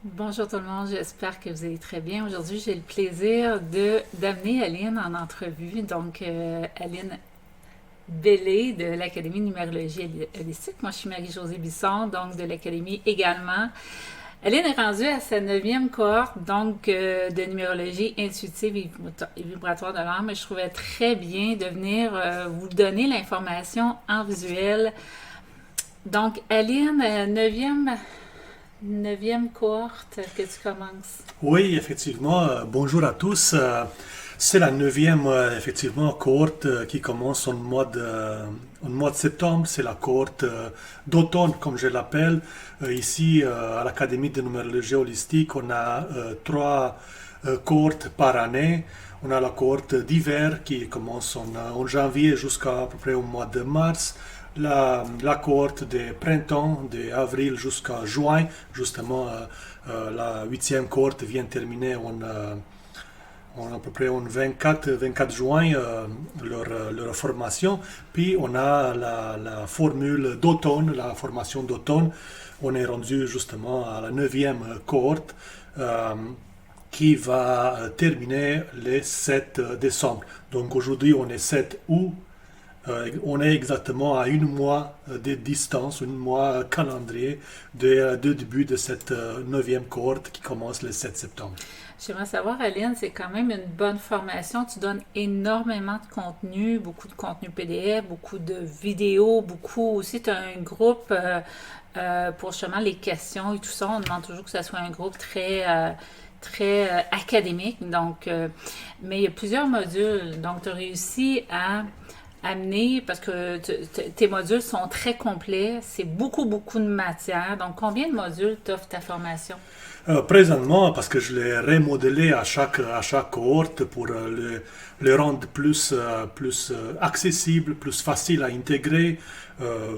Bonjour tout le monde, j'espère que vous allez très bien. Aujourd'hui, j'ai le plaisir d'amener Aline en entrevue. Aline Bellé de l'Académie de numérologie holistique. Moi, je suis Marie-Josée Bisson, donc de l'Académie également. Aline est rendue à sa neuvième cohorte, de numérologie intuitive et vibratoire de l'âme. Je trouvais très bien de venir vous donner l'information en visuel. Donc, Aline, neuvième cohorte que tu commences. Oui, effectivement. Bonjour à tous. C'est la neuvième, effectivement, cohorte qui commence au mois de septembre. C'est la cohorte d'automne, comme je l'appelle. Ici, à l'Académie de numérologie holistique, on a trois cohortes par année. On a la cohorte d'hiver qui commence en janvier jusqu'à peu près au mois de mars. La cohorte de printemps, d'avril jusqu'à juin. Justement, la huitième cohorte vient terminer à peu près en 24 juin leur formation. Puis on a la formule d'automne, la formation d'automne. On est rendu justement à la neuvième cohorte qui va terminer le 7 décembre. Donc aujourd'hui on est 7 août. On est exactement à un mois de distance, un mois calendrier de début de cette neuvième cohorte qui commence le 7 septembre. J'aimerais savoir, Aline, c'est quand même une bonne formation. Tu donnes énormément de contenu, beaucoup de contenu PDF, beaucoup de vidéos, beaucoup aussi. Tu as un groupe pour justement les questions et tout ça. On demande toujours que ce soit un groupe très académique. Mais il y a plusieurs modules. Donc, tu as réussi à amener, parce que tes modules sont très complets, c'est beaucoup de matière. Donc, combien de modules t'offre ta formation? Présentement, parce que je l'ai remodelé à chaque cohorte pour le rendre plus accessible, plus facile à intégrer.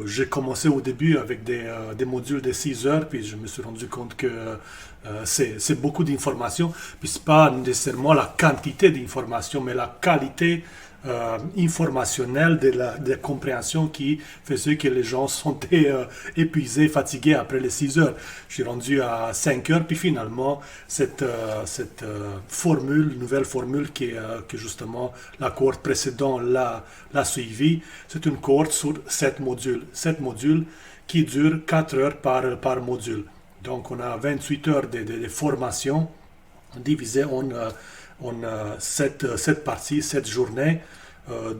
J'ai commencé au début avec des modules de 6 heures, puis je me suis rendu compte que c'est beaucoup d'informations, puis c'est pas nécessairement la quantité d'informations, mais la qualité informationnelle de la compréhension qui faisait que les gens sont épuisés, fatigués après les 6 heures. Je suis rendu à 5 heures, puis finalement, cette nouvelle formule que justement la cohorte précédente l'a suivie, c'est une cohorte sur 7 modules. 7 modules qui durent 4 heures par module. Donc on a 28 heures de formation divisées en 7 parties, 7 journées,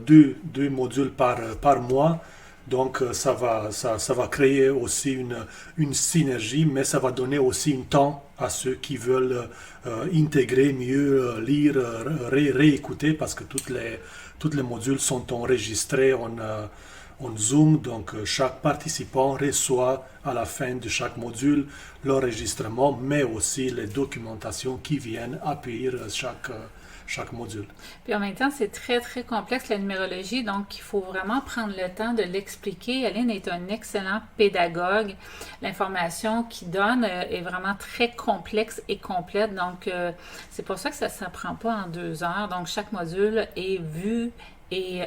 deux modules par mois. Donc ça va créer aussi une synergie, mais ça va donner aussi un temps à ceux qui veulent intégrer mieux, lire, réécouter, parce que toutes les modules sont enregistrés en Zoom. Donc chaque participant reçoit à la fin de chaque module l'enregistrement, mais aussi les documentations qui viennent appuyer chaque module. Puis en même temps, c'est très complexe la numérologie, donc il faut vraiment prendre le temps de l'expliquer. Aline est un excellent pédagogue. L'information qu'il donne est vraiment très complexe et complète, c'est pour ça que ça ne s'apprend pas en 2 heures. Donc chaque module est vu et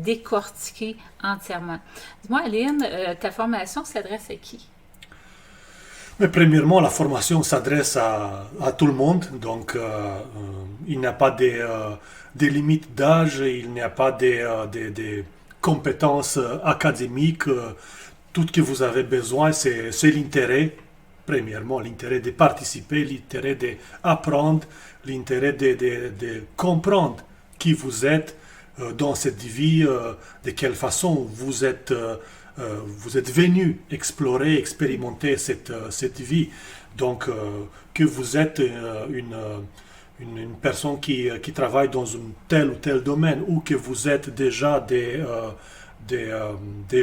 décortiqué entièrement. Dis-moi, Aline, ta formation s'adresse à qui? Mais premièrement, la formation s'adresse à tout le monde, donc il n'y a pas de limites d'âge, il n'y a pas de compétences académiques. Tout ce que vous avez besoin, c'est l'intérêt, premièrement, l'intérêt de participer, l'intérêt d'apprendre, l'intérêt de comprendre qui vous êtes dans cette vie, de quelle façon vous êtes venu explorer, expérimenter cette vie. Donc, que vous êtes une personne qui travaille dans un tel ou tel domaine, ou que vous êtes déjà des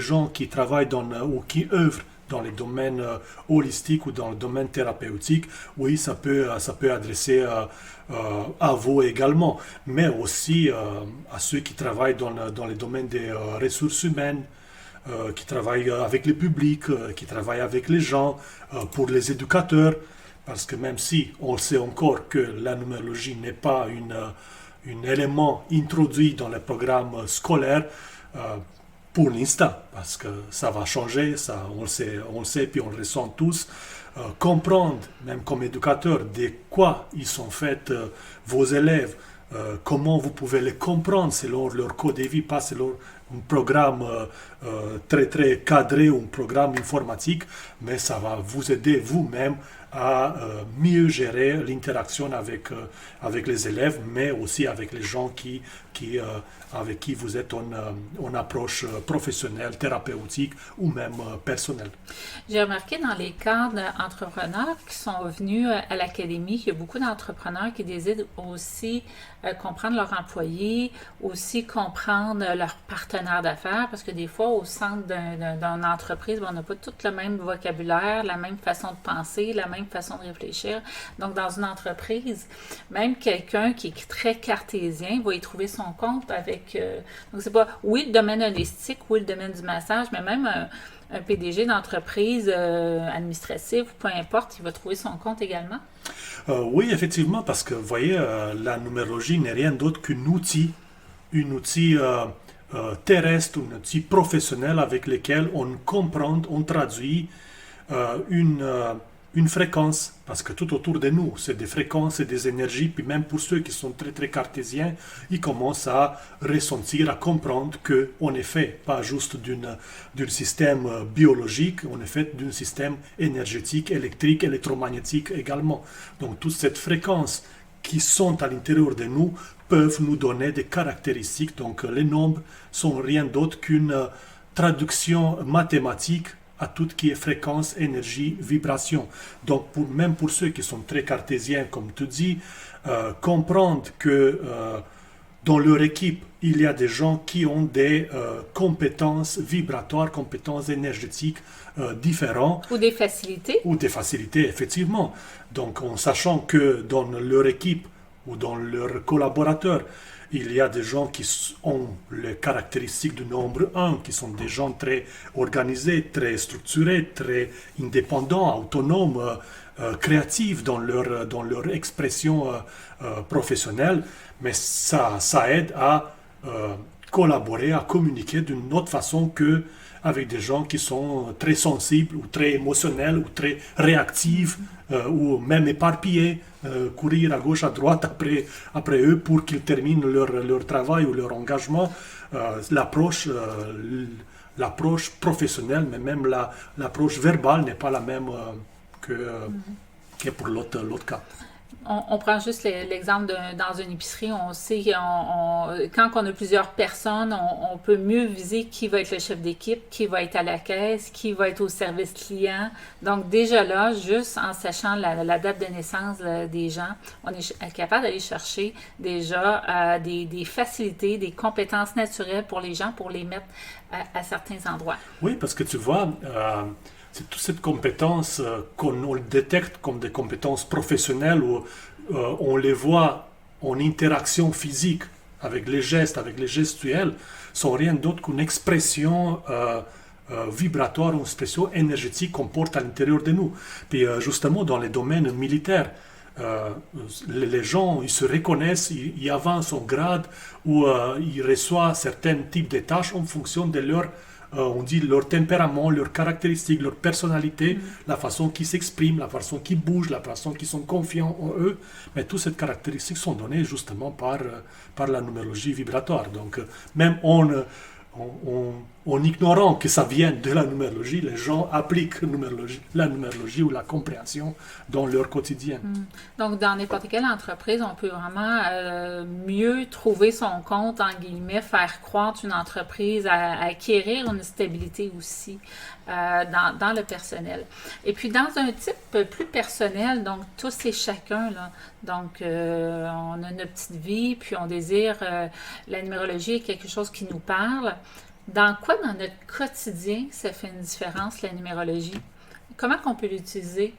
gens qui travaillent ou qui œuvrent dans les domaines holistiques ou dans le domaine thérapeutique, oui, ça peut adresser à vous également, mais aussi à ceux qui travaillent dans les domaines des ressources humaines, qui travaillent avec le public, qui travaillent avec les gens, pour les éducateurs, parce que même si on sait encore que la numérologie n'est pas un élément introduit dans les programmes scolaires, pour l'instant, parce que ça va changer, ça, on le sait puis on le ressent tous. comprendre, même comme éducateur, de quoi ils sont faits vos élèves, comment vous pouvez les comprendre selon leur code de vie, pas selon un programme très très cadré ou un programme informatique, mais ça va vous aider vous-même à mieux gérer l'interaction avec les élèves, mais aussi avec les gens avec qui vous êtes en approche professionnelle, thérapeutique ou même personnelle. J'ai remarqué dans les cadres entrepreneurs qui sont venus à l'académie qu'il y a beaucoup d'entrepreneurs qui désirent aussi comprendre leurs employés, aussi comprendre leurs partenaires d'affaires, parce que des fois, au centre d'une entreprise, on n'a pas tout le même vocabulaire, la même façon de penser, la même façon de réfléchir. Donc, dans une entreprise, même quelqu'un qui est très cartésien va y trouver son compte avec... donc, c'est pas, oui, le domaine holistique, oui, le domaine du massage, mais même un PDG d'entreprise administrative, peu importe, il va trouver son compte également. Oui, effectivement, parce que vous voyez, la numérologie n'est rien d'autre qu'un outil, terrestre, un outil professionnel avec lequel on comprend, on traduit une fréquence, parce que tout autour de nous, c'est des fréquences et des énergies, puis même pour ceux qui sont très très cartésiens, ils commencent à ressentir, à comprendre qu'on est fait pas juste d'un système biologique, on est fait d'un système énergétique, électrique, électromagnétique également. Donc toute cette fréquence qui sont à l'intérieur de nous peuvent nous donner des caractéristiques. Donc les nombres sont rien d'autre qu'une traduction mathématique à tout ce qui est fréquence, énergie, vibration. Donc même pour ceux qui sont très cartésiens, comme tu dis, comprendre que dans leur équipe, il y a des gens qui ont des compétences vibratoires, compétences énergétiques différentes. Ou des facilités. Ou des facilités, effectivement. Donc en sachant que dans leur équipe ou dans leurs collaborateurs, il y a des gens qui ont les caractéristiques du nombre 1, qui sont des gens très organisés, très structurés, très indépendants, autonomes, créatifs dans leur expression professionnelle. Mais ça aide à collaborer, à communiquer d'une autre façon que avec des gens qui sont très sensibles ou très émotionnels ou très réactifs ou même éparpillés, courir à gauche, à droite après eux pour qu'ils terminent leur travail ou leur engagement. L'approche professionnelle, mais même l'approche verbale n'est pas la même que pour l'autre cas. On prend juste l'exemple dans une épicerie, on sait quand on a plusieurs personnes, on peut mieux viser qui va être le chef d'équipe, qui va être à la caisse, qui va être au service client. Donc déjà là, juste en sachant la date de naissance des gens, on est capable d'aller chercher déjà des facilités, des compétences naturelles pour les gens, pour les mettre à certains endroits. Oui, parce que tu vois... c'est toute cette compétence qu'on détecte comme des compétences professionnelles où on les voit en interaction physique avec les gestes, avec les gestuels, sont rien d'autre qu'une expression vibratoire, une expression énergétique qu'on porte à l'intérieur de nous. Puis justement dans les domaines militaires, les gens ils se reconnaissent, ils avancent en grade ou ils reçoivent certains types de tâches en fonction de on dit leur tempérament, leurs caractéristiques, leur personnalité, la façon qu'ils s'expriment, la façon qu'ils bougent, la façon qu'ils sont confiants en eux. Mais toutes ces caractéristiques sont données justement par la numérologie vibratoire. Donc même en ignorant que ça vient de la numérologie, les gens appliquent la numérologie ou la compréhension dans leur quotidien. Donc, dans n'importe quelle entreprise, on peut vraiment mieux trouver son compte, en guillemets, faire croître une entreprise, à acquérir une stabilité aussi dans le personnel. Et puis, dans un type plus personnel, donc tous et chacun, là, donc on a notre petite vie, puis on désire, la numérologie est quelque chose qui nous parle. Dans quoi, dans notre quotidien, ça fait une différence, la numérologie? Comment qu'on peut l'utiliser?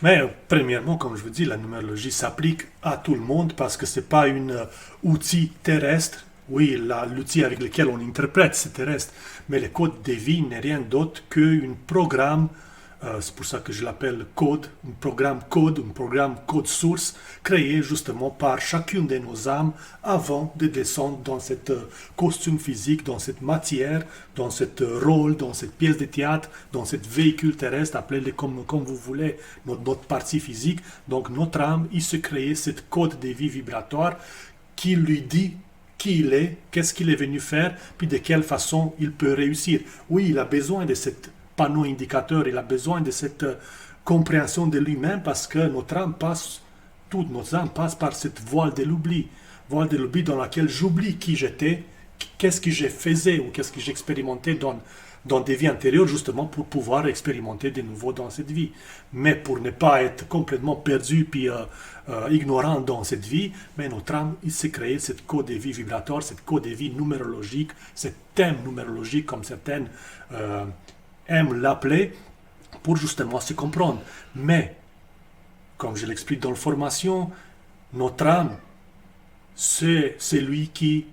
Mais premièrement, comme je vous dis, la numérologie s'applique à tout le monde parce que ce n'est pas un outil terrestre. Oui, l'outil avec lequel on interprète, c'est terrestre. Mais le code de vie n'est rien d'autre qu'un programme C'est pour ça que je l'appelle code, un programme code source, créé justement par chacune de nos âmes avant de descendre dans cette costume physique, dans cette matière, dans cette rôle, dans cette pièce de théâtre, dans cette véhicule terrestre, appelez-le comme vous voulez, notre partie physique. Donc notre âme, il se crée cette code de vie vibratoire qui lui dit qui il est, qu'est-ce qu'il est venu faire, puis de quelle façon il peut réussir. Oui, il a besoin de cette panneau indicateur, il a besoin de cette compréhension de lui-même parce que notre âme passe, toute notre âme passe par cette voile de l'oubli dans laquelle j'oublie qui j'étais, qu'est-ce que je faisais ou qu'est-ce que j'expérimentais dans des vies antérieures justement pour pouvoir expérimenter de nouveau dans cette vie. Mais pour ne pas être complètement perdu puis ignorant dans cette vie, mais notre âme, il s'est créé cette code de vie vibratoire, cette code de vie numérologique, cet thème numérologique comme certaines aiment l'appeler, pour justement se comprendre. Mais, comme je l'explique dans la formation, notre âme, c'est celui qui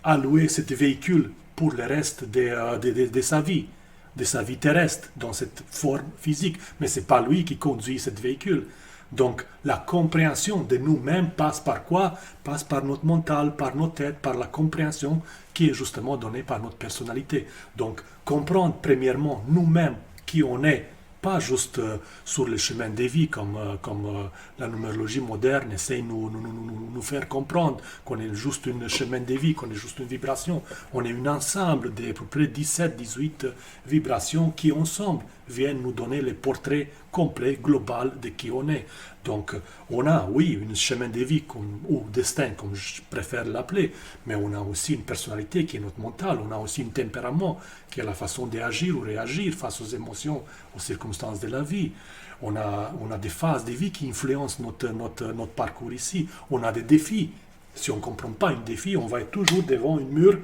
a loué ce véhicule pour le reste de sa vie terrestre, dans cette forme physique. Mais ce n'est pas lui qui conduit ce véhicule. Donc, la compréhension de nous-mêmes passe par quoi? Passe par notre mental, par nos têtes, par la compréhension qui est justement donnée par notre personnalité. Donc, comprendre premièrement nous-mêmes qui on est, pas juste sur le chemin des vies comme la numérologie moderne essaie de nous faire comprendre qu'on est juste un chemin de vie, qu'on est juste une vibration. On est un ensemble de à peu près 17-18 vibrations qui ensemble viennent nous donner le portrait complet, global de qui on est. Donc on a, oui, un chemin de vie ou destin, comme je préfère l'appeler, mais on a aussi une personnalité qui est notre mental, on a aussi un tempérament qui est la façon d'agir ou réagir face aux émotions, aux circonstances de la vie. On a des phases de vie qui influencent notre parcours ici. On a des défis. Si on ne comprend pas un défi, on va être toujours devant un mur,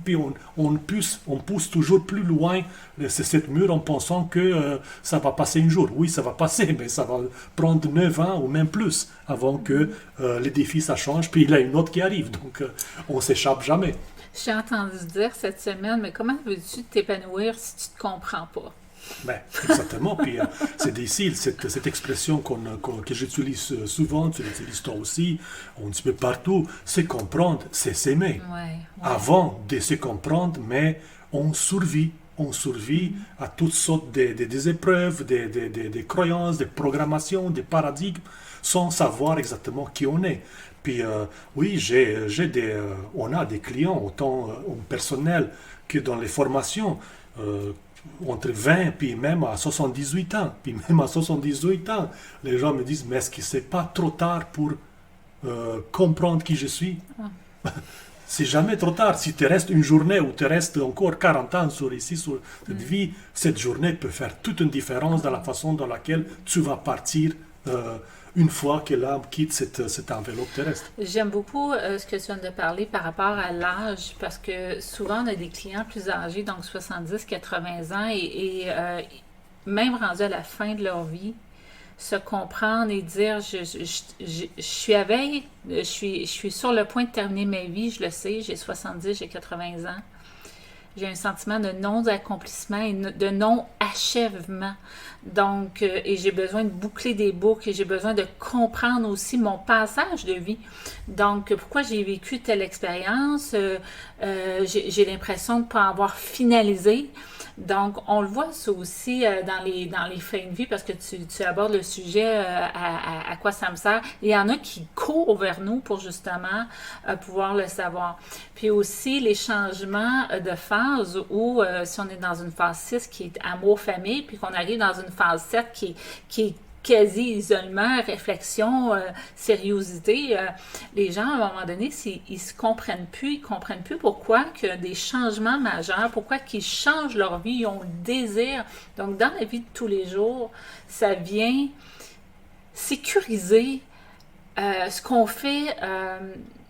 puis on pousse toujours plus loin cette mur en pensant que ça va passer un jour. Oui, ça va passer, mais ça va prendre 9 ans ou même plus avant que les défis ça change, puis il y a une autre qui arrive. Donc, on ne s'échappe jamais. J'ai entendu dire cette semaine, mais comment veux-tu t'épanouir si tu ne te comprends pas? Ben, exactement. Puis c'est difficile, cette expression que j'utilise souvent, tu l'utilises toi aussi, un petit peu partout, c'est comprendre, c'est s'aimer. Ouais. Avant de se comprendre, mais on survit. On survit à toutes sortes des épreuves, des croyances, des programmations, des paradigmes, sans savoir exactement qui on est. Puis oui, on a des clients, autant personnels que dans les formations, entre 20 puis même à 78 ans. Puis même à 78 ans, les gens me disent, mais est-ce que c'est pas trop tard pour comprendre qui je suis? C'est jamais trop tard. Si tu restes une journée ou tu restes encore 40 ans sur cette vie, cette journée peut faire toute une différence dans la façon dans laquelle tu vas partir une fois que l'âme quitte cette enveloppe terrestre. J'aime beaucoup ce que tu viens de parler par rapport à l'âge, parce que souvent on a des clients plus âgés, donc 70-80 ans, et même rendus à la fin de leur vie, se comprendre et dire je suis à veille, je suis sur le point de terminer ma vie, je le sais, j'ai 70, j'ai 80 ans. J'ai un sentiment de non-accomplissement et de non-achèvement. Donc, et j'ai besoin de boucler des boucles et j'ai besoin de comprendre aussi mon passage de vie. Donc, pourquoi j'ai vécu telle expérience, j'ai l'impression de ne pas avoir finalisé. Donc, on le voit ça aussi dans les fins de vie parce que tu abordes le sujet à quoi ça me sert. Il y en a qui courent vers nous pour justement pouvoir le savoir. Puis aussi, les changements de phase où si on est dans une phase 6 qui est amour-famille, puis qu'on arrive dans une phase 7 qui est quasi-isolement, réflexion, sériosité, les gens, à un moment donné, ils ne comprennent plus pourquoi qu'il y a des changements majeurs, pourquoi qu'ils changent leur vie, ils ont le désir. Donc, dans la vie de tous les jours, ça vient sécuriser ce qu'on fait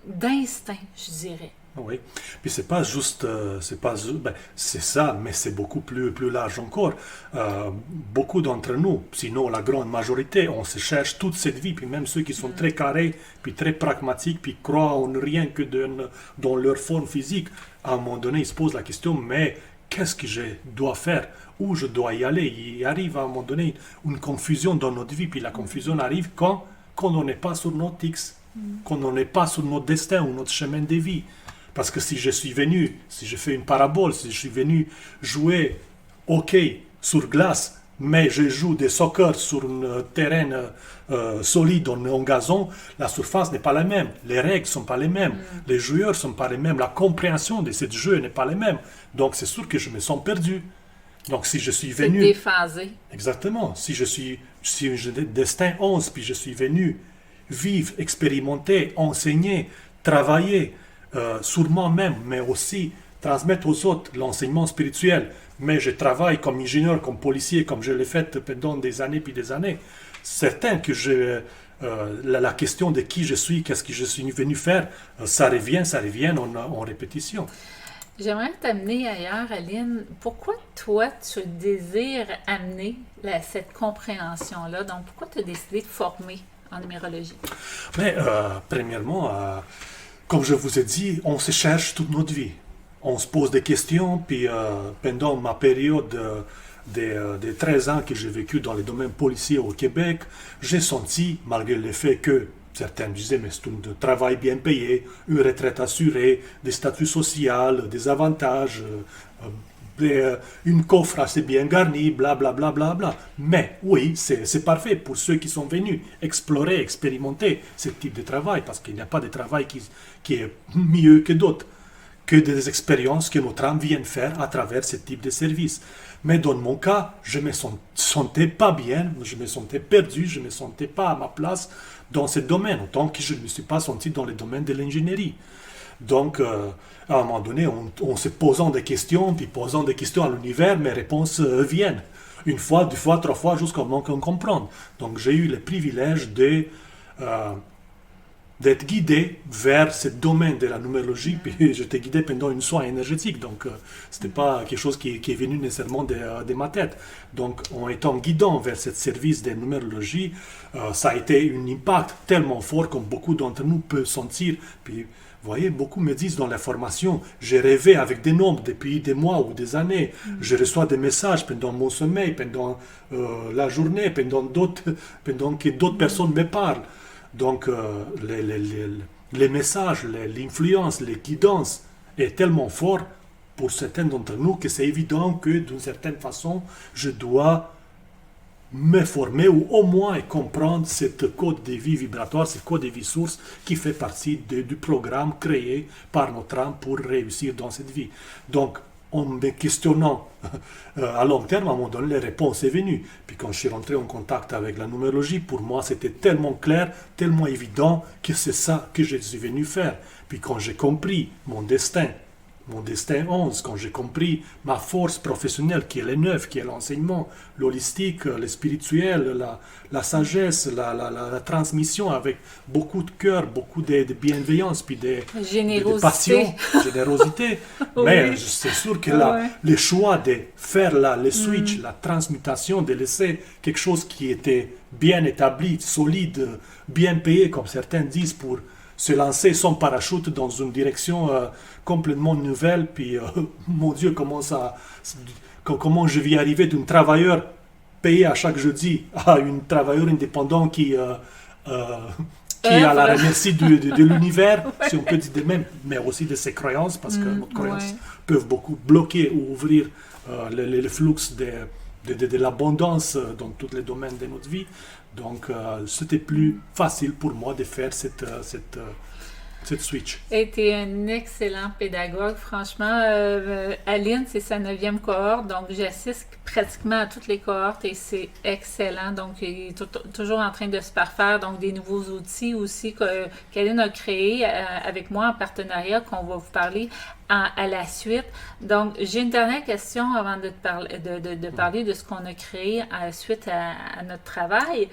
d'instinct, je dirais. Oui, puis c'est pas juste, c'est ça, mais c'est beaucoup plus large encore. Beaucoup d'entre nous, sinon la grande majorité, on se cherche toute cette vie, puis même ceux qui sont très carrés, puis très pragmatiques, puis croient en rien que dans leur forme physique, à un moment donné, ils se posent la question, mais qu'est-ce que je dois faire, où je dois y aller. Il arrive à un moment donné une confusion dans notre vie, puis la confusion arrive quand on n'est pas sur notre X, quand on n'est pas sur notre destin ou notre chemin de vie. Parce que si je suis venu, si je fais une parabole, si je suis venu jouer hockey sur glace, mais je joue des soccer sur un terrain solide en gazon, la surface n'est pas la même, les règles ne sont pas les mêmes, les joueurs ne sont pas les mêmes, la compréhension de ce jeu n'est pas la même. Donc c'est sûr que je me sens perdu. Donc si je suis venu... C'est déphasé. Exactement. Si j'ai destin 11, puis je suis venu vivre, expérimenter, enseigner, travailler sur moi-même, mais aussi transmettre aux autres l'enseignement spirituel, mais je travaille comme ingénieur, comme policier, comme je l'ai fait pendant des années puis des années, certain que la question de qui je suis, qu'est-ce que je suis venu faire, ça revient en répétition. J'aimerais t'amener ailleurs, Aline. Pourquoi toi, tu désires amener cette compréhension-là? Donc, pourquoi tu as décidé de former en numérologie? Mais, premièrement, comme je vous ai dit, on se cherche toute notre vie. On se pose des questions, puis pendant ma période des 13 ans que j'ai vécu dans les domaines policiers au Québec, j'ai senti, malgré le fait que certains disaient, mais c'est un travail bien payé, une retraite assurée, des statuts sociaux, des avantages, une coffre assez bien garnie, bla bla bla bla bla. Mais oui, c'est parfait pour ceux qui sont venus explorer, expérimenter ce type de travail, parce qu'il n'y a pas de travail qui est mieux que d'autres, que des expériences que notre âme vient faire à travers ce type de service. Mais dans mon cas, je me sentais pas bien, je me sentais perdu, je me sentais pas à ma place dans ce domaine, autant que je ne me suis pas senti dans le domaine de l'ingénierie. Donc, à un moment donné, on se posant des questions, puis posant des questions à l'univers, mes réponses viennent. Une fois, deux fois, trois fois, jusqu'à ce qu'on comprenne. Donc, j'ai eu le privilège d'être guidé vers ce domaine de la numérologie, puis j'étais guidé pendant une soin énergétique, donc c'était pas quelque chose qui est venu nécessairement de ma tête. Donc en étant guidant vers ce service de numérologie, ça a été un impact tellement fort comme beaucoup d'entre nous peuvent sentir. Puis vous voyez, beaucoup me disent dans la formation, j'ai rêvé avec des nombres depuis des mois ou des années, je reçois des messages pendant mon sommeil, pendant la journée, pendant que d'autres personnes me parlent. Donc, les messages, l'influence, les guidances est tellement fort pour certains d'entre nous que c'est évident que d'une certaine façon, je dois me former ou au moins comprendre cette code de vie vibratoire, ce code de vie source qui fait partie du programme créé par notre âme pour réussir dans cette vie. Donc, en me questionnant à long terme, à un moment donné, les réponses est venue. Puis quand je suis rentré en contact avec la numérologie, pour moi, c'était tellement clair, tellement évident que c'est ça que je suis venu faire. Puis quand j'ai compris mon destin 11, quand j'ai compris ma force professionnelle qui est le neuf, qui est l'enseignement, l'holistique, le spirituel, la sagesse, la transmission avec beaucoup de cœur, beaucoup de bienveillance, puis de passion, générosité. Oui. Mais c'est sûr que le choix de faire le switch, la transmutation, de laisser quelque chose qui était bien établi, solide, bien payé, comme certains disent, pour se lancer sans parachute dans une direction complètement nouvelle, puis mon Dieu, comment je vais arriver d'un travailleur payé à chaque jeudi à un travailleur indépendant qui est à la merci de l'univers, si on peut dire de même, mais aussi de ses croyances, parce que nos croyances peuvent beaucoup bloquer ou ouvrir le flux de l'abondance dans tous les domaines de notre vie. Donc, c'était plus facile pour moi de faire cette switch. Et tu es un excellent pédagogue. Franchement, Aline, c'est sa 9e cohorte, donc j'assiste pratiquement à toutes les cohortes et c'est excellent. Donc, il est toujours en train de se parfaire. Donc, des nouveaux outils aussi qu'Aline a créés avec moi en partenariat qu'on va vous parler à la suite. Donc, j'ai une dernière question avant de parler de ce qu'on a créé suite à notre travail.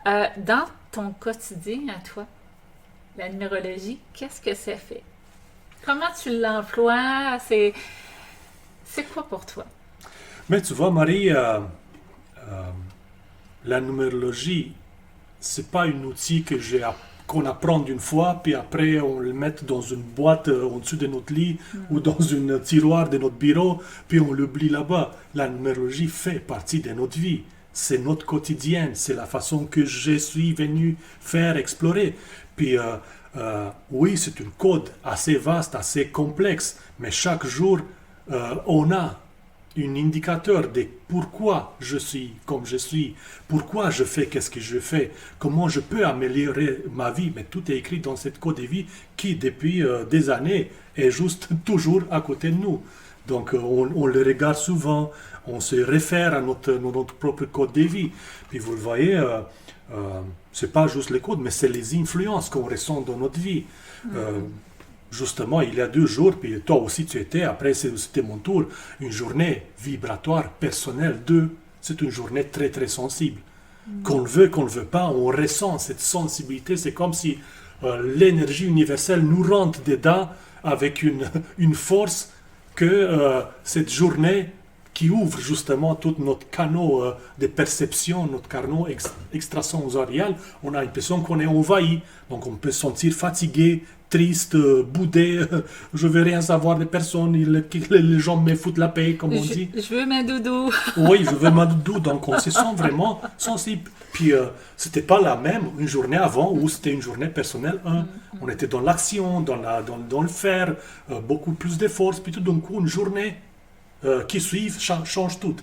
Dans ton quotidien à toi, la numérologie, qu'est-ce que ça fait? Comment tu l'emploies? C'est quoi pour toi? Mais tu vois, Marie, la numérologie, c'est pas un outil que qu'on apprend d'une fois, puis après on le met dans une boîte au-dessus de notre lit ou dans une tiroir de notre bureau, puis on l'oublie là-bas. La numérologie fait partie de notre vie. C'est notre quotidien, c'est la façon que je suis venu faire explorer. Puis oui, c'est une code assez vaste, assez complexe, mais chaque jour, on a un indicateur de pourquoi je suis comme je suis, pourquoi je fais qu'est-ce que je fais, comment je peux améliorer ma vie. Mais tout est écrit dans cette code de vie qui, depuis des années, est juste toujours à côté de nous. Donc, on le regarde souvent, on se réfère à notre propre code de vie. Puis, vous le voyez, c'est pas juste les codes, mais c'est les influences qu'on ressent dans notre vie. Justement, il y a 2 jours, puis toi aussi tu étais, après c'était mon tour, une journée vibratoire, personnelle. C'est une journée très très sensible. Qu'on le veut, qu'on ne le veut pas, on ressent cette sensibilité. C'est comme si l'énergie universelle nous rentre dedans avec une force que cette journée qui ouvre justement tout notre canot de perception, notre canot extrasensoriel, on a l'impression qu'on est envahi. Donc on peut se sentir fatigué, triste, boudé, je veux rien savoir des personnes, les gens me foutent la paix, comme on dit. Je veux ma doudou. Oui, je veux ma doudou, donc on se sent vraiment sensible. Puis c'était pas la même une journée avant où c'était une journée personnelle. On était dans l'action, dans le faire, beaucoup plus d'efforts, puis tout d'un coup une journée qui suivent change tout.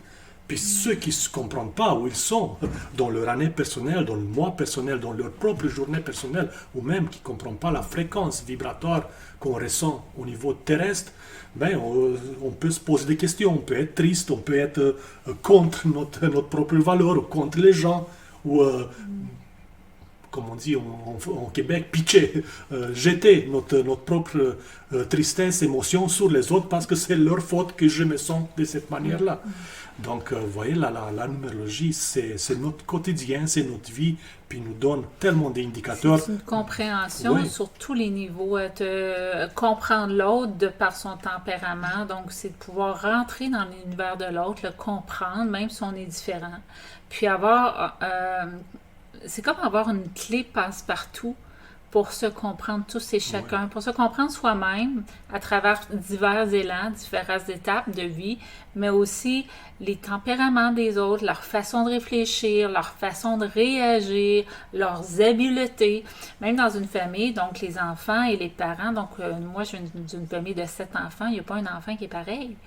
Puis ceux qui ne se comprennent pas où ils sont, dans leur année personnelle, dans le mois personnel, dans leur propre journée personnelle, ou même qui ne comprennent pas la fréquence vibratoire qu'on ressent au niveau terrestre, ben on peut se poser des questions, on peut être triste, on peut être contre notre propre valeur, ou contre les gens, ou comme on dit en Québec, pitcher, jeter notre propre tristesse, émotion sur les autres parce que c'est leur faute que je me sens de cette manière-là. Donc, vous voyez, la numérologie, c'est notre quotidien, c'est notre vie, puis nous donne tellement d'indicateurs. C'est une compréhension sur tous les niveaux. Comprendre l'autre de par son tempérament, donc c'est de pouvoir rentrer dans l'univers de l'autre, le comprendre, même si on est différent. Puis avoir... c'est comme avoir une clé passe-partout pour se comprendre tous et chacun, pour se comprendre soi-même à travers divers élans, différentes étapes de vie, mais aussi les tempéraments des autres, leur façon de réfléchir, leur façon de réagir, leurs habiletés. Même dans une famille, donc les enfants et les parents, donc moi je viens d'une famille de 7 enfants, il n'y a pas un enfant qui est pareil.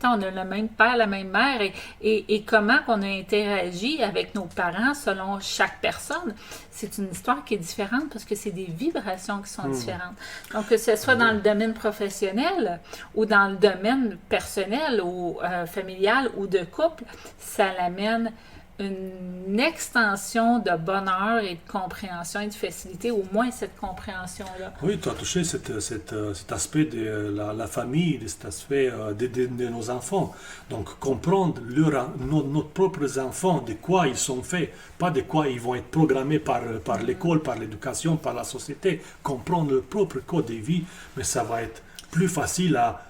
On a le même père, la même mère, et comment on a interagi avec nos parents selon chaque personne, c'est une histoire qui est différente parce que c'est des vibrations qui sont différentes. Donc, que ce soit dans le domaine professionnel ou dans le domaine personnel ou familial ou de couple, ça l'amène une extension de bonheur et de compréhension et de facilité, au moins cette compréhension-là. Oui, tu as touché cet aspect de la famille, de cet aspect de nos enfants. Donc, comprendre nos propres enfants, de quoi ils sont faits, pas de quoi ils vont être programmés par l'école, par l'éducation, par la société. Comprendre leur propre code de vie, mais ça va être plus facile à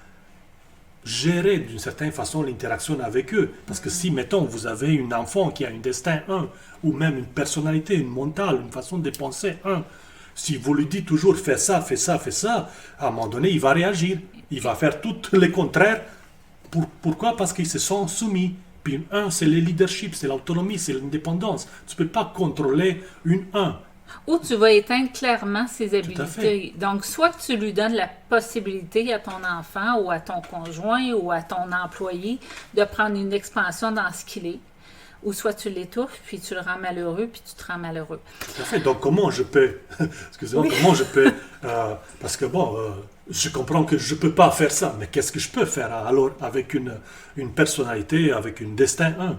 gérer d'une certaine façon l'interaction avec eux. Parce que si, mettons, vous avez un enfant qui a un destin 1, ou même une personnalité, une mentale, une façon de penser 1, si vous lui dites toujours fais ça, fais ça, fais ça, à un moment donné, il va réagir. Il va faire tout le contraire. Pourquoi? Parce qu'ils se sont soumis. Puis une 1, c'est le leadership, c'est l'autonomie, c'est l'indépendance. Tu ne peux pas contrôler une 1. Ou tu vas éteindre clairement ses habiletés. Donc, soit que tu lui donnes la possibilité à ton enfant ou à ton conjoint ou à ton employé de prendre une expansion dans ce qu'il est, ou soit tu l'étouffes, puis tu le rends malheureux, puis tu te rends malheureux. Tout à fait. Donc, comment je peux... Excusez-moi, comment je peux... parce que bon, je comprends que je ne peux pas faire ça, mais qu'est-ce que je peux faire alors avec une personnalité, avec un destin 1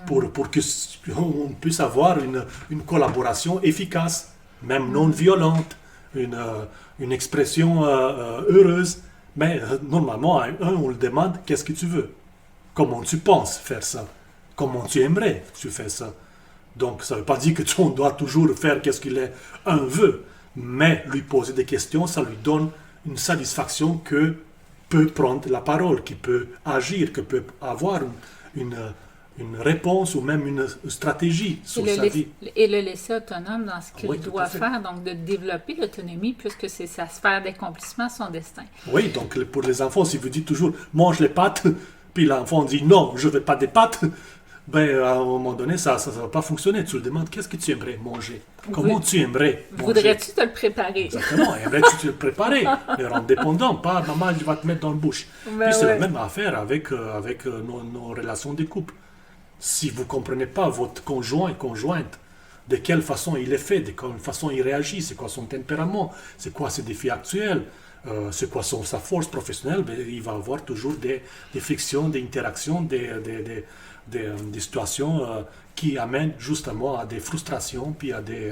pour qu'on puisse avoir une collaboration efficace, même non violente, une expression heureuse. Mais normalement, à un, on le demande, qu'est-ce que tu veux? Comment tu penses faire ça? Comment tu aimerais que tu fasses ça? Donc, ça ne veut pas dire que on doit toujours faire qu'est-ce qu'il un veut, mais lui poser des questions, ça lui donne une satisfaction que peut prendre la parole, qui peut agir, que peut avoir une une réponse ou même une stratégie sur sa vie. Et le laisser autonome dans ce qu'il Oui, tout doit à fait. faire, donc de développer l'autonomie puisque c'est sa sphère d'accomplissement, son destin. Oui, donc pour les enfants, si vous dites toujours mange les pâtes, puis l'enfant dit non, je ne veux pas des pâtes, ben à un moment donné, ça ne va pas fonctionner. Tu le demandes qu'est-ce que tu aimerais manger? Comment tu aimerais manger? Voudrais-tu te le préparer? Exactement, aimerais-tu te le préparer? Le rendre dépendant, pas maman, je vais te mettre dans la bouche. Ben Puis c'est la ouais. même affaire avec, nos relations de couple. Si vous ne comprenez pas votre conjoint et conjointe, de quelle façon il est fait, de quelle façon il réagit, c'est quoi son tempérament, c'est quoi ses défis actuels, c'est quoi sa force professionnelle, ben, il va avoir toujours des frictions, des interactions, des situations qui amènent justement à des frustrations, puis à des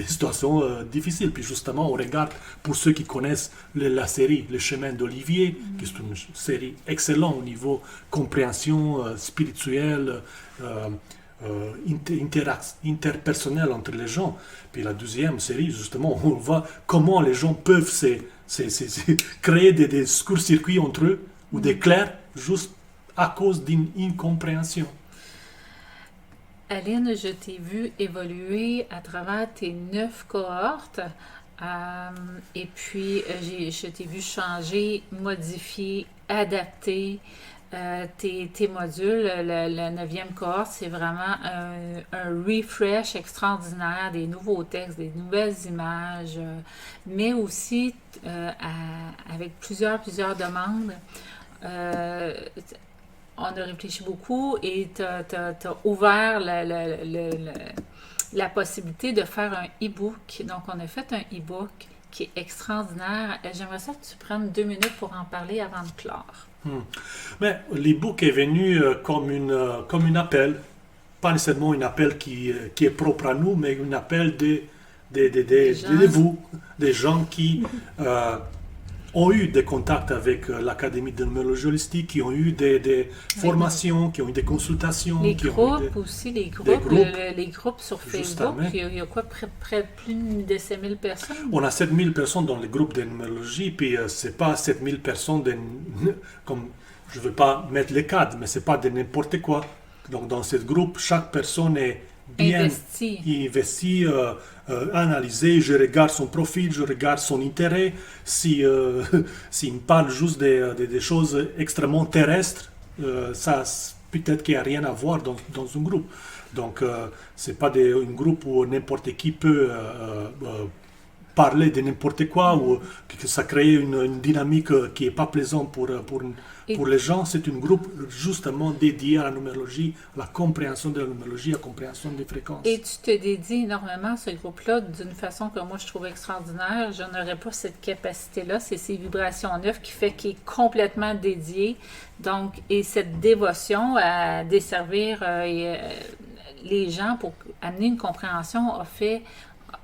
situations difficiles. Puis justement, on regarde, pour ceux qui connaissent la série Le Chemin d'Olivier, qui est une série excellente au niveau compréhension spirituelle, interpersonnelle entre les gens. Puis la deuxième série, justement, on voit comment les gens peuvent créer des courts-circuits entre eux ou des clairs juste à cause d'une incompréhension. Aline, je t'ai vu évoluer à travers tes 9 cohortes. Et puis, je t'ai vu changer, modifier, adapter tes modules. La 9e cohorte, c'est vraiment un refresh extraordinaire, des nouveaux textes, des nouvelles images, mais aussi avec plusieurs demandes. Euh, on a réfléchi beaucoup et tu as ouvert la possibilité de faire un e-book. Donc, on a fait un e-book qui est extraordinaire. J'aimerais ça que tu prennes 2 minutes pour en parler avant de clore. Mais l'e-book est venu comme un appel, pas nécessairement un appel qui est propre à nous, mais un appel de vous, des gens qui ont eu des contacts avec l'Académie de numérologie holistique, qui ont eu des formations, qui ont eu des consultations. Les qui groupes ont eu aussi, les groupes, groupes. les groupes sur Justement. Facebook, il y a quoi, près de plus de 7000 personnes? On a 7000 personnes dans les groupes de numérologie, puis c'est pas 7000 personnes comme je ne veux pas mettre les cadres, mais c'est pas de n'importe quoi. Donc dans ce groupe, chaque personne est bien investie, analysée. Je regarde son profil, je regarde son intérêt. S'il me parle juste des choses extrêmement terrestres, ça peut-être qu'il n'y a rien à voir dans un groupe. Donc c'est pas un groupe où n'importe qui peut parler de n'importe quoi ou que ça crée une dynamique qui n'est pas plaisante pour les gens. C'est un groupe justement dédié à la numérologie, à la compréhension de la numérologie, à la compréhension des fréquences. Et tu te dédies énormément à ce groupe-là d'une façon que moi je trouve extraordinaire. Je n'aurais pas cette capacité-là. C'est ces vibrations neuves qui fait qu'il est complètement dédié. Donc, et cette dévotion à desservir les gens pour amener une compréhension a fait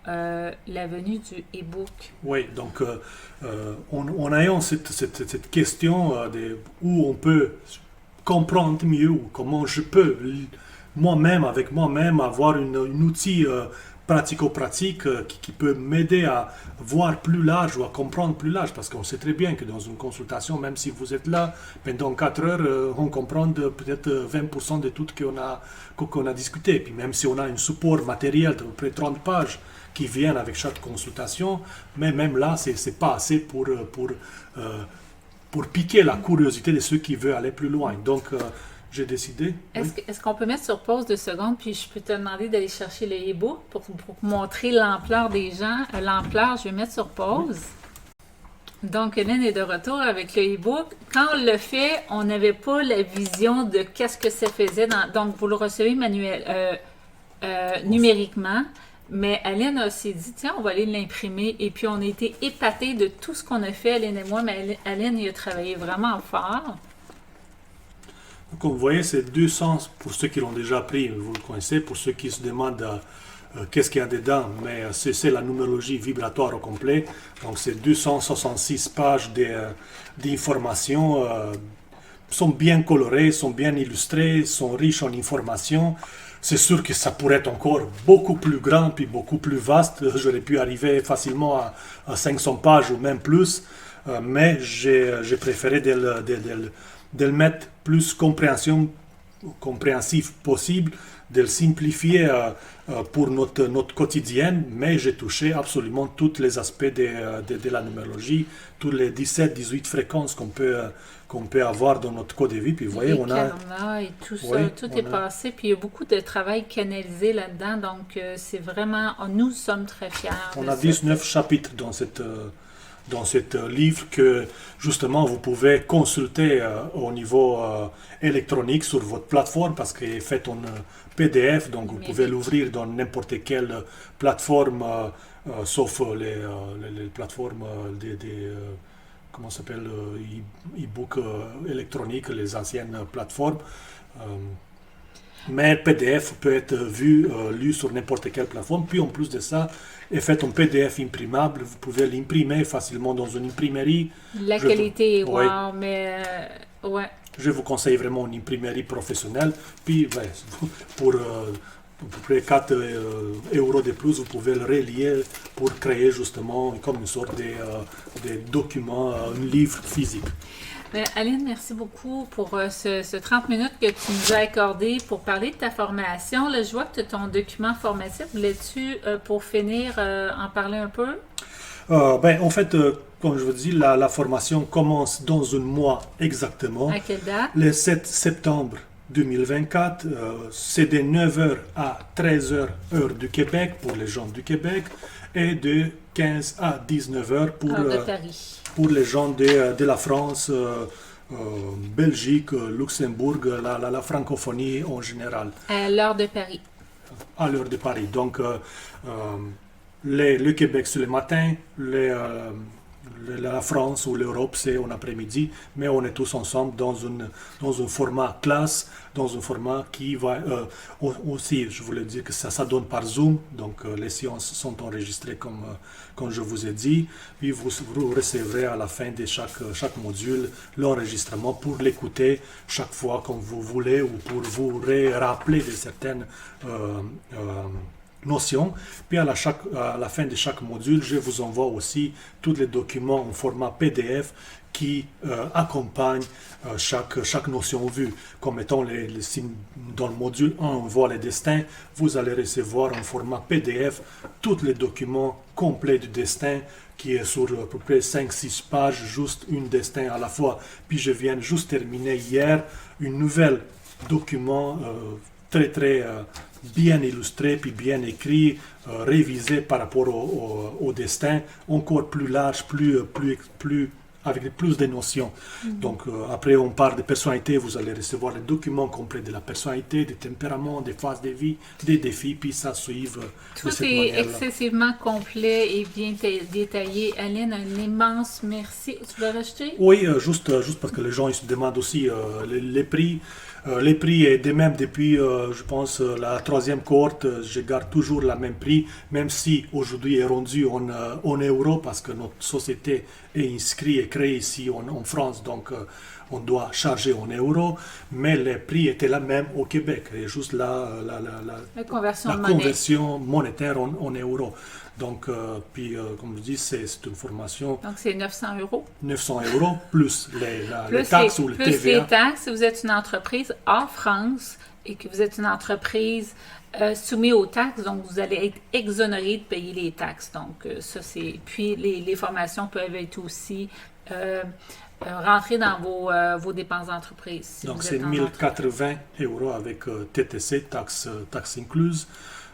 la venue du e-book. Oui, donc en ayant cette question où on peut comprendre mieux, ou comment je peux moi-même, avec moi-même, avoir un outil pratico-pratique qui peut m'aider à voir plus large ou à comprendre plus large, parce qu'on sait très bien que dans une consultation, même si vous êtes là pendant 4 heures, on comprend peut-être 20% de tout qu'on a discuté. Puis même si on a un support matériel de près 30 pages qui viennent avec chaque consultation, mais même là, c'est pas assez pour piquer la curiosité de ceux qui veulent aller plus loin. Donc, j'ai décidé. Est-ce qu'on peut mettre sur pause 2 secondes, puis je peux te demander d'aller chercher le e-book pour montrer l'ampleur des gens. L'ampleur, je vais mettre sur pause. Donc, Hélène est de retour avec le e-book. Quand on le fait, on n'avait pas la vision de qu'est-ce que ça faisait. Donc, vous le recevez numériquement. Mais Aline s'est dit, tiens, on va aller l'imprimer. Et puis, on a été épatés de tout ce qu'on a fait, Aline et moi. Mais Aline, il a travaillé vraiment fort. Comme vous voyez, c'est 200, pour ceux qui l'ont déjà pris, vous le connaissez. Pour ceux qui se demandent qu'est-ce qu'il y a dedans, mais c'est la numérologie vibratoire au complet. Donc, c'est 266 pages d'informations. Sont bien colorées, sont bien illustrées, sont riches en informations. C'est sûr que ça pourrait être encore beaucoup plus grand puis beaucoup plus vaste. J'aurais pu arriver facilement à 500 pages ou même plus, mais j'ai préféré de le mettre plus compréhension compréhensif possible, de le simplifier pour notre quotidien, mais j'ai touché absolument tous les aspects de la numérologie, tous les 17-18 fréquences qu'on peut avoir dans notre code de vie. Puis vous voyez, Les karmas et tout ça, tout est passé. Puis il y a beaucoup de travail canalisé là-dedans. Donc, c'est vraiment, nous sommes très fiers. On a 19 chapitres dans cet livre que justement vous pouvez consulter au niveau électronique sur votre plateforme parce qu'il est fait en PDF, donc vous pouvez l'ouvrir dans n'importe quelle plateforme, sauf les plateformes comment ça s'appelle, e-book électronique, les anciennes plateformes. Mais PDF peut être lu sur n'importe quelle plateforme. Puis en plus de ça, est fait en PDF imprimable. Vous pouvez l'imprimer facilement dans une imprimerie. La qualité est wow, mais ouais. Je vous conseille vraiment une imprimerie professionnelle. Puis pour à peu près 4 euros de plus, vous pouvez le relier pour créer justement comme une sorte de document, un livre physique. Aline, merci beaucoup pour ce 30 minutes que tu nous as accordé pour parler de ta formation. Là, je vois que tu as ton document formatif. Voulais-tu, pour finir, en parler un peu? En fait, comme je vous dis, la formation commence dans un mois exactement. À quelle date? Le 7 septembre 2024. C'est de 9h à 13h heure du Québec pour les gens du Québec et de 15 à 19h pour les gens de la France, Belgique, Luxembourg, la francophonie en général. À l'heure de Paris. À l'heure de Paris. Donc, le Québec, c'est le matin, la France ou l'Europe, c'est en après-midi, mais on est tous ensemble dans un format classe, dans un format qui va aussi, je voulais dire que ça donne par Zoom, donc les séances sont enregistrées comme je vous ai dit, puis vous recevrez à la fin de chaque module l'enregistrement pour l'écouter chaque fois comme vous voulez ou pour vous rappeler de certaines notions. Puis à la fin de chaque module, je vous envoie aussi tous les documents en format PDF qui accompagnent chaque notion vue. Comme étant dans le module 1, on voit les destins, vous allez recevoir en format PDF tous les documents complets du destin qui est sur à peu près 5-6 pages, juste une destin à la fois. Puis je viens juste terminer hier une nouvelle document très très bien illustré, puis bien écrit, révisé par rapport au destin, encore plus large, avec plus de notions. Donc après on parle de personnalité, vous allez recevoir les documents complets de la personnalité, des tempéraments, des phases de vie, des défis, puis ça suive de cette manière-là. Tout est excessivement complet et bien détaillé. Aline, un immense merci. Tu veux rajouter? Oui, juste parce que les gens ils se demandent aussi les prix. Les prix est de même depuis, je pense, la troisième cohorte, je garde toujours le même prix, même si aujourd'hui est rendu en euros parce que notre société est inscrite et créée ici en France, donc on doit charger en euros, mais les prix étaient les mêmes au Québec, et juste la conversion monétaire en euros. Donc, comme je dis, c'est une formation. Donc, c'est 900 euros. 900 euros plus les taxes ou le TVA. Plus les taxes, si vous êtes une entreprise hors France et que vous êtes une entreprise soumise aux taxes, donc vous allez être exonéré de payer les taxes. Donc, ça, c'est. Puis, les formations peuvent être aussi rentrer dans vos dépenses d'entreprise. Si donc, c'est 1080 euros avec TTC, taxes incluses.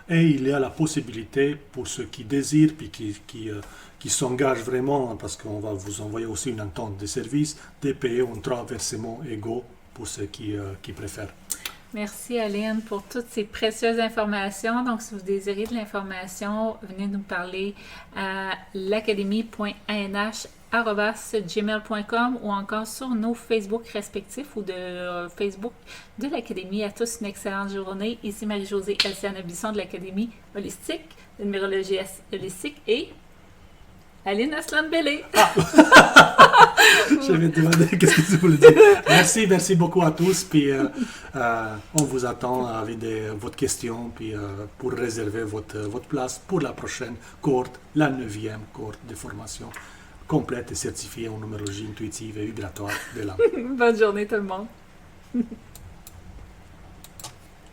Et il y a la possibilité pour ceux qui désirent, puis qui s'engagent vraiment, parce qu'on va vous envoyer aussi une entente de service, de payer en 3 versements égaux pour ceux qui préfèrent. Merci Aline pour toutes ces précieuses informations. Donc, si vous désirez de l'information, venez nous parler à l'académie.anh@gmail.com ou encore sur nos Facebook respectifs ou de Facebook de l'Académie. À tous une excellente journée. Ici Marie-Josée Elsiane Bisson de l'Académie holistique, de numérologie holistique et Aline Aslan-Bellé. Je vais te demander qu'est-ce que tu voulais dire. Merci beaucoup à tous. Puis on vous attend avec votre question puis pour réserver votre place pour la prochaine cohorte, la 9e cohorte de formation complète et certifiée en numérologie intuitive et vibratoire de l'âme. Bonne journée tout le monde.